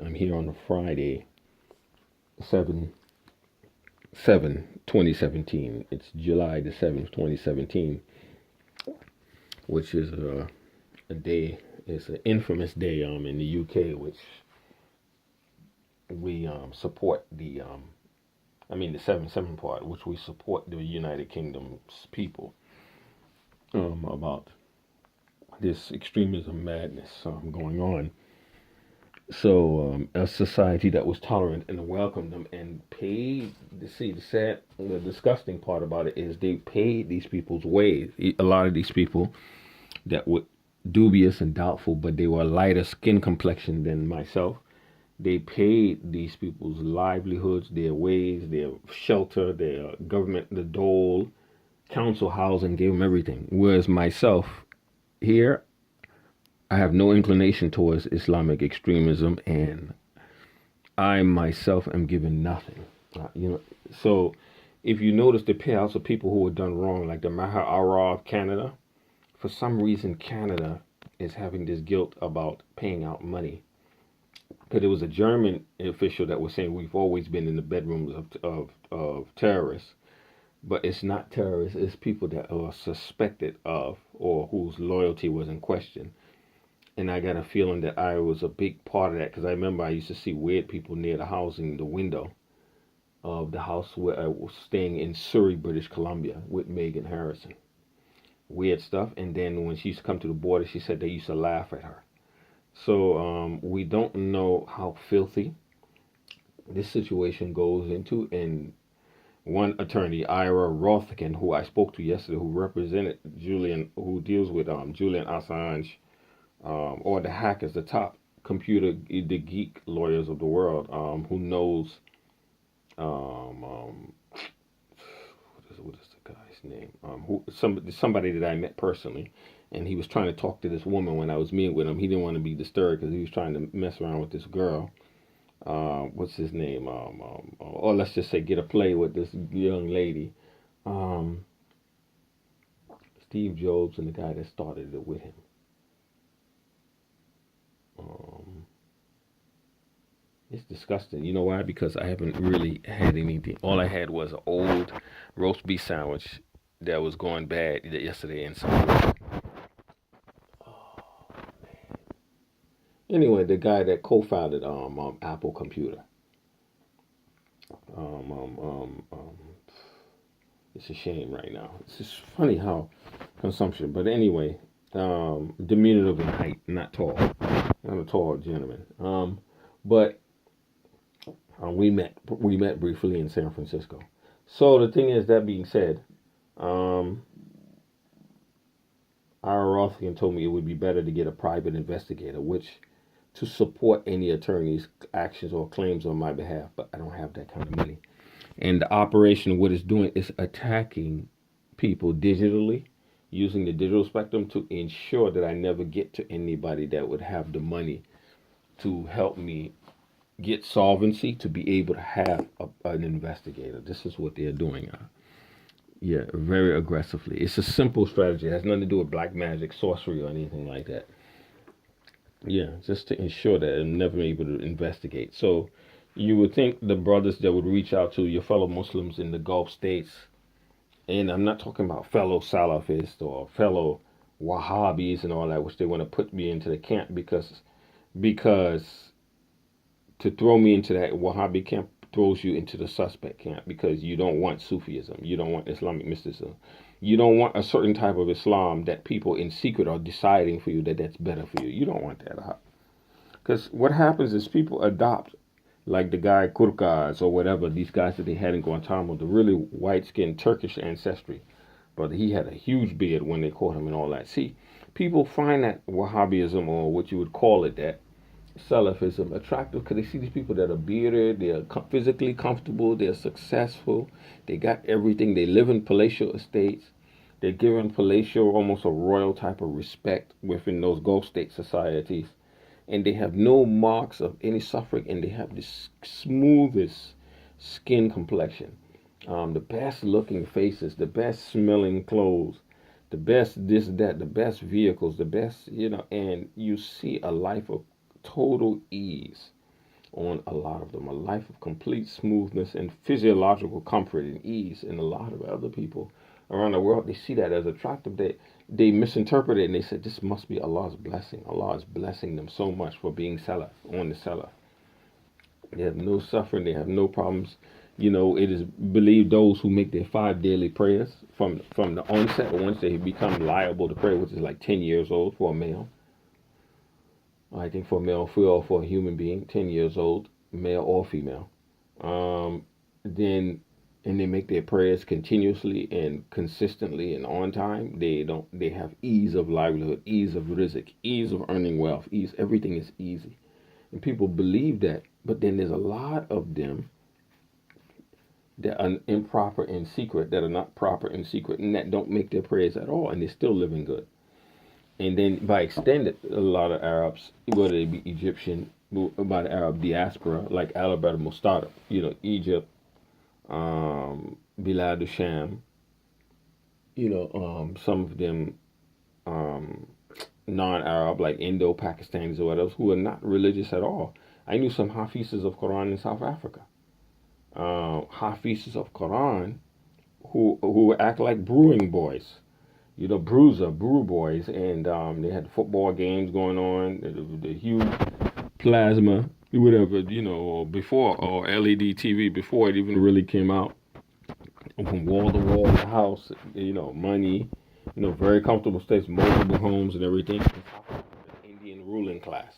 I'm here on a Friday, 7/7/2017. It's July the 7th, 2017, which is a day, it's an infamous day in the UK, which we support the 7/7 part, which we support the United Kingdom's people about this extremism madness going on. So a society that was tolerant and welcomed them and paid. The disgusting part about it is they paid these people's ways. A lot of these people that were dubious and doubtful, but they were lighter skin complexion than myself. They paid these people's livelihoods, their ways, their shelter, their government, the dole, council housing, gave them everything. Whereas myself, here, I have no inclination towards Islamic extremism, and I myself am given nothing. So if you notice the payouts of people who were done wrong, like the Maher Ara of Canada, for some reason Canada is having this guilt about paying out money. Because it was a German official that was saying we've always been in the bedrooms of terrorists, but it's not terrorists, it's people that are suspected of or whose loyalty was in question. And I got a feeling that I was a big part of that because I remember I used to see weird people near the housing, the window of the house where I was staying in Surrey, British Columbia with Megan Harrison. Weird stuff. And then when she used to come to the border, she said they used to laugh at her. So we don't know how filthy this situation goes into. And one attorney, Ira Rothkin, who I spoke to yesterday, who represented Julian, who deals with Julian Assange, or the hackers, the top the geek lawyers of the world, who knows, what is the guy's name? Somebody that I met personally, and he was trying to talk to this woman when I was meeting with him. He didn't want to be disturbed because he was trying to mess around with this girl. What's his name? Or let's just say get a play with this young lady. Um, Steve Jobs and the guy that started it with him. Um, it's disgusting. You know why? Because I haven't really had anything. All I had was an old roast beef sandwich that was going bad yesterday and some. Anyway, the guy that co-founded Apple Computer. Um, um, um, um, it's a shame right now. It's just funny how consumption. But anyway, diminutive in height, not tall. I'm a tall gentleman. But we met briefly in San Francisco. So the thing is, that being said, um, Ira Rothkin told me it would be better to get a private investigator, which to support any attorney's actions or claims on my behalf, but I don't have that kind of money. And the operation, what it's doing is attacking people digitally, using the digital spectrum to ensure that I never get to anybody that would have the money to help me get solvency to be able to have an investigator. This is what they're doing. Yeah, very aggressively. It's a simple strategy. It has nothing to do with black magic, sorcery, or anything like that. Yeah, just to ensure that I'm never able to investigate. So you would think the brothers that would reach out to your fellow Muslims in the Gulf states, and I'm not talking about fellow Salafists or fellow Wahhabis and all that, which they want to put me into the camp because to throw me into that Wahhabi camp throws you into the suspect camp because you don't want Sufism, you don't want Islamic mysticism, you don't want a certain type of Islam that people in secret are deciding for you that that's better for you. You don't want that. Because what happens is people adopt, like the guy Kurkaz or whatever, these guys that they had in Guantanamo, the really white-skinned Turkish ancestry. But he had a huge beard when they caught him and all that. See, people find that Wahhabism, or what you would call it, that Salafism, attractive because they see these people that are bearded, they're physically comfortable, they're successful, they got everything, they live in palatial estates, they're given palatial, almost a royal type of respect within those Gulf state societies, and they have no marks of any suffering, and they have this smoothest skin complexion, the best looking faces, the best smelling clothes, the best this, that, the best vehicles, the best, and you see a life of total ease. on a lot of them. A life of complete smoothness and physiological comfort and ease. And a lot of other people around the world, they see that as attractive. They misinterpret it and they said, this must be Allah's blessing. Allah is blessing them so much for being salaf, on the salaf. They have no suffering. They have no problems. It is believed those who make their 5 daily prayers from the onset, once they become liable to pray, which is like 10 years old for a male. I think for a male, for a human being, 10 years old, male or female. Then, and they make their prayers continuously and consistently and on time. They have ease of livelihood, ease of rizq, ease of earning wealth, ease. Everything is easy. And people believe that, but then there's a lot of them that are improper in secret, that are not proper in secret, and that don't make their prayers at all, and they're still living good. And then by extended, a lot of Arabs, whether they be Egyptian, by the Arab diaspora, like Alberta Mostada, Egypt, Bilad Sham, some of them non-Arab, like Indo-Pakistanis or whatever, who are not religious at all. I knew some Hafizes of Quran in South Africa. Hafizes of Quran who act like brewing boys. Brew boys, and they had football games going on, the huge plasma, whatever, before, or LED TV, before it even really came out, from wall to wall, the house, money, very comfortable states, multiple homes and everything. Indian ruling class,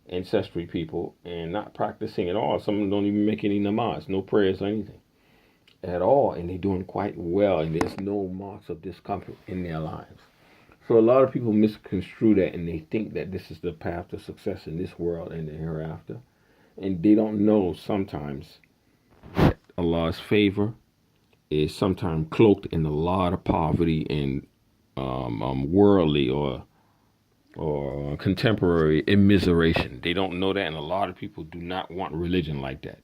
ancestry people, and not practicing at all. Some of them don't even make any namaz, no prayers or anything at all, and they're doing quite well, and there's no marks of discomfort in their lives. So a lot of people misconstrue that, and they think that this is the path to success in this world and the hereafter, and they don't know sometimes that Allah's favor is sometimes cloaked in a lot of poverty and worldly or contemporary immiseration. They don't know that, and a lot of people do not want religion like that.